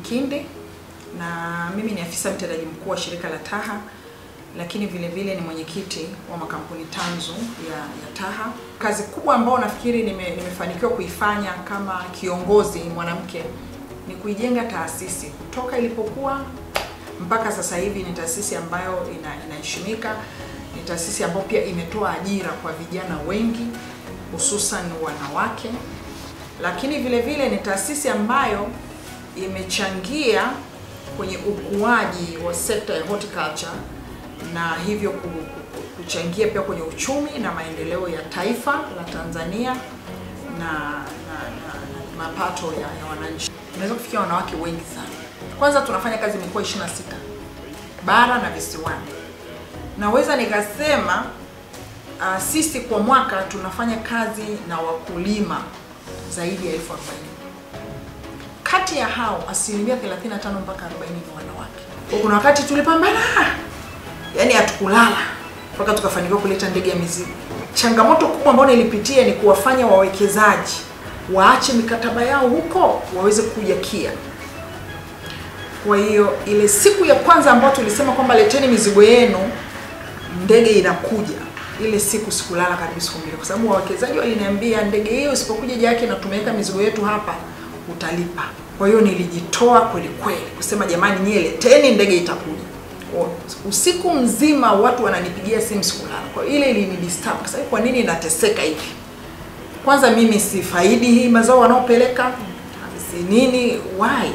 Mkindi na mimi ni afisa mtendaji mkuu wa shirika la TAHA, lakini vile vile ni mwenyekiti wa makampuni tanzu ya TAHA. Kazi kubwa ambayo nafikiri nimefanikiwa kuifanya kama kiongozi mwanamke ni kuijenga taasisi kutoka ilipokuwa mpaka sasa hivi. Ni taasisi ambayo inaheshimika, ni taasisi ambayo pia imetoa ajira kwa vijana wengi hususan wanawake, lakini vile vile ni taasisi ambayo imechangia kwenye ukuaji wa sekta ya horticulture na hivyo kuchangia pia kwenye uchumi na maendeleo ya taifa la Tanzania na mapato ya wananchi. Tunaweza kufikia wanawake wengi sana. Kwanza tunafanya kazi mikoa 26 bara na visiwani. Naweza nikasema sisi kwa mwaka tunafanya kazi na wakulima zaidi ya 40,000. Kati ya hao 35% mpaka 40% ni wanawake. Kuna wakati tulipambana, yani hatukulala mpaka tukafanikiwa kuleta ndege ya mizigo. Changamoto kubwa ambayo nilipitia ni kuwafanya wawekezaji waache mikataba yao huko waweze kuja KIA. Kwa hiyo ile siku ya kwanza ambayo tulisema kwamba leteni mizigo yenu, ndege inakuja, ile siku sikulala kabisa siku mbili, kwa sababu wawekezaji waliniambia ndege hiyo isipokuja jake na tumeweka mizigo yetu hapa utalipa. Kwa hiyo nilijitoa kweli kweli kusema jamani, nyie leteni, ndege itakuja. Usiku mzima watu wananipigia simu sikulala. Kwa ile ilinidisturb kwa sababu kwa nini nateseka hivi? Kwanza mimi sifaidi hii mazao wanaopeleka, si nini, why?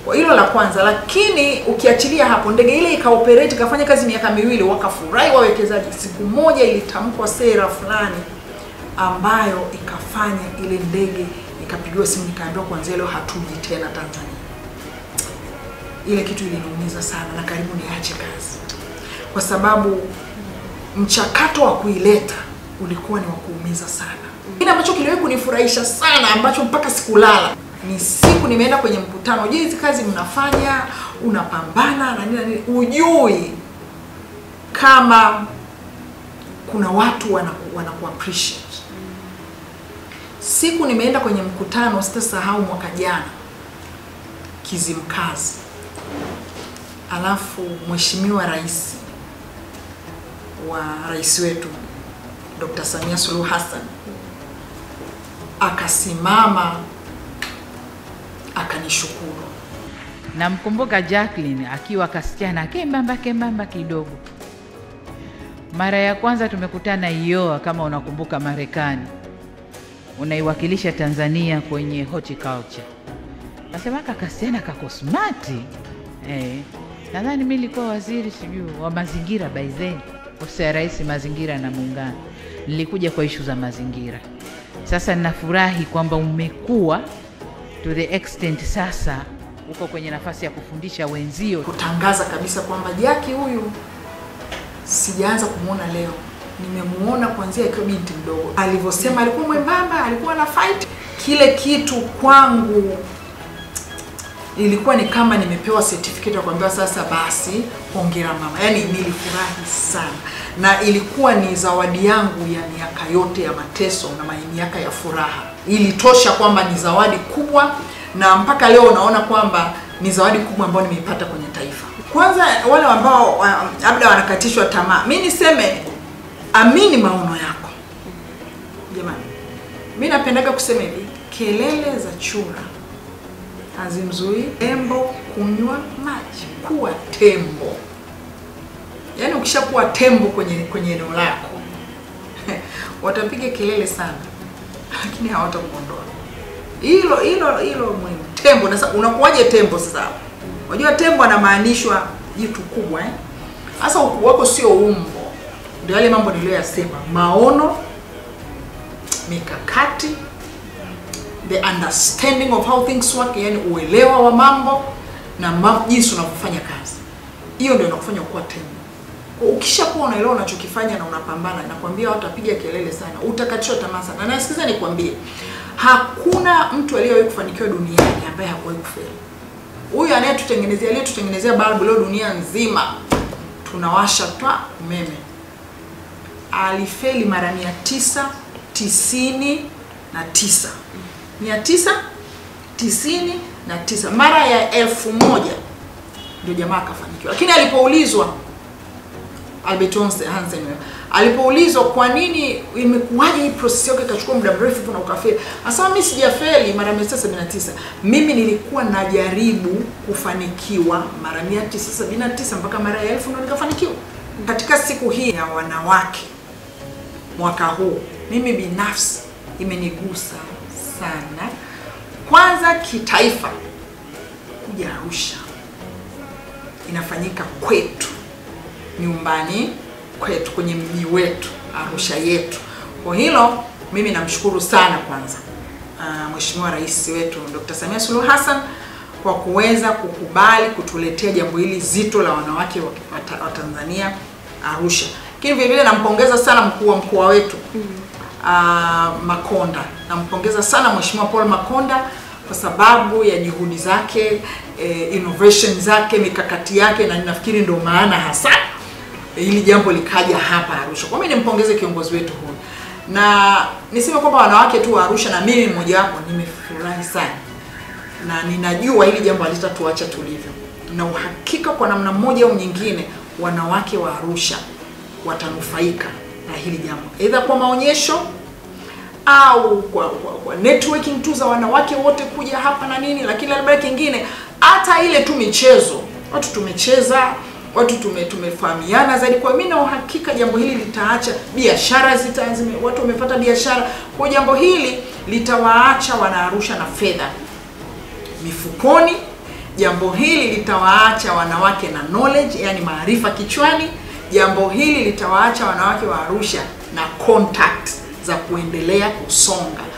Kwa hilo la kwanza. Lakini ukiachilia hapo, ndege ile ikaoperate ikafanya kazi miaka 2, wakafurahi wawekezaji. Siku moja ilitamkwa sera fulani ambayo ikafanya ile ndege ikapigiwa simu, nikaambiwa kuanzia leo hatuji tena Tanzania. Ile kitu iliniumiza sana na karibu niache kazi, kwa sababu mchakato wa kuileta ulikuwa ni wa kuumiza sana. Kile ambacho kiliwahi kunifurahisha sana ambacho mpaka sikulala ni siku nimeenda kwenye mkutano. Unajua hizi kazi mnafanya, unapambana na nini, ujui kama kuna watu wanaku appreciate. Siku nimeenda kwenye mkutano, sitasahau, mwaka jana Kizimkazi. Alafu mheshimiwa rais wetu Dr. Samia Suluhu Hassan akasimama akanishukuru. Namkumbuka Jacqueline akiwa kasichana kembamba kidogo. Mara ya kwanza tumekutana IOA, kama unakumbuka, Marekani. Unaiwakilisha Tanzania kwenye horticulture. Nasema kasichana kako smart. Nadhani mimi nilikuwa waziri sijui wa mazingira by then. Ofisi ya Rais mazingira na muungano. Nilikuja kwa issue za mazingira. Sasa ninafurahi kwamba umekuwa to the extent sasa uko kwenye nafasi ya kufundisha wenzio. Kutangaza kabisa kwamba Jackie huyu sijaanza kumuona leo. Nimemuona kuanzia akiwa binti mdogo. Alivyosema alikuwa mwembamba, alikuwa na fight. Kile kitu kwangu ilikuwa ni kama nimepewa certificate ya kuambiwa sasa basi hongera mama. Yaani nilifurahi sana. Na ilikuwa ni zawadi yangu ya miaka yote ya mateso na miaka ya furaha. Ilitosha kwamba ni zawadi kubwa, na mpaka leo naona kwamba ni zawadi kubwa ambayo nimeipata kwenye taifa. Kwanza wale ambao labda wanakatishwa tamaa, mimi niseme amini maono yako. Jamani, mimi napendaga kusema hivi, kelele za chura hazimzui tembo kunywa maji. Kuwa tembo. Yaani ukishakuwa tembo kwenye eneo lako watapiga kelele sana lakini hawatakuondoa. Hilo muhimu. Tembo, sasa unakuwaje tembo sasa? Unajua tembo anamaanishwa jitu kubwa Sasa ukuu wako sio umbo. Ndio yale mambo niliyoyasema, maono, mikakati, the understanding of how things work, yani uelewa wa mambo na jinsi unavyofanya kazi. Hiyo ndio inakufanya kuwa tembo. Ukishakuwa unaelewa unachokifanya na unapambana, nakwambia watapiga kelele sana, utakatishwa tamaa sana. Na nasikiza nikwambie, hakuna mtu aliyewahi kufanikiwa duniani ambaye hakuwahi kufeli. Huyu aliyetutengenezea balbu leo dunia nzima tunawasha twa umeme, alifeli mara 999. mara ya 1000 ndio jamaa akafanikiwa. Lakini alipoulizwa Albert Hansen alipoulizwa kwa nini imekuwaje hii process yake ikachukua muda mrefu na ukafeli, asema mimi sijafeli mara 979, mimi nilikuwa najaribu kufanikiwa mara 979 mpaka mara ya 1000 ndio nikafanikiwa. Katika siku hii ya wanawake mwaka huu, mimi binafsi imenigusa sana. Kwanza kitaifa, kuja Arusha inafanyika kwetu, nyumbani kwetu, kwenye mji wetu, Arusha yetu. Kwa hilo mimi namshukuru sana kwanza Mheshimiwa Rais wetu Dr. Samia Suluhu Hassan kwa kuweza kukubali kutuletea jambo hili zito la wanawake wa Tanzania Arusha. Lakini vile vile nampongeza sana mkuu wa mkoa wetu Makonda. Nampongeza sana Mheshimiwa Paul Makonda kwa sababu ya juhudi zake, innovation zake, mikakati yake, na ninafikiri ndio maana hasa hili jambo likaja hapa Arusha. Kwa mimi nimpongeze kiongozi wetu huyu. Na niseme kwamba wanawake tu wa Arusha, na mimi mmoja wapo, nimefurahi sana. Na ninajua hili jambo halitatuacha tulivyo. Na uhakika kwa namna moja au nyingine wanawake wa Arusha watanufaika na hili jambo. Aidha kwa maonyesho au kwa networking tu za wanawake wote kuja hapa na nini, lakini labda kingine hata ile tu michezo. Watu tumecheza, watu tumefahamiana zaidi. Kwa mimi na uhakika jambo hili litaacha biashara watu wamepata biashara. Kwa jambo hili litawaacha Wanaarusha na fedha mifukoni. Jambo hili litawaacha wanawake na knowledge, yani maarifa kichwani. Jambo hili litawaacha wanawake wa Arusha na contact za kuendelea kusonga.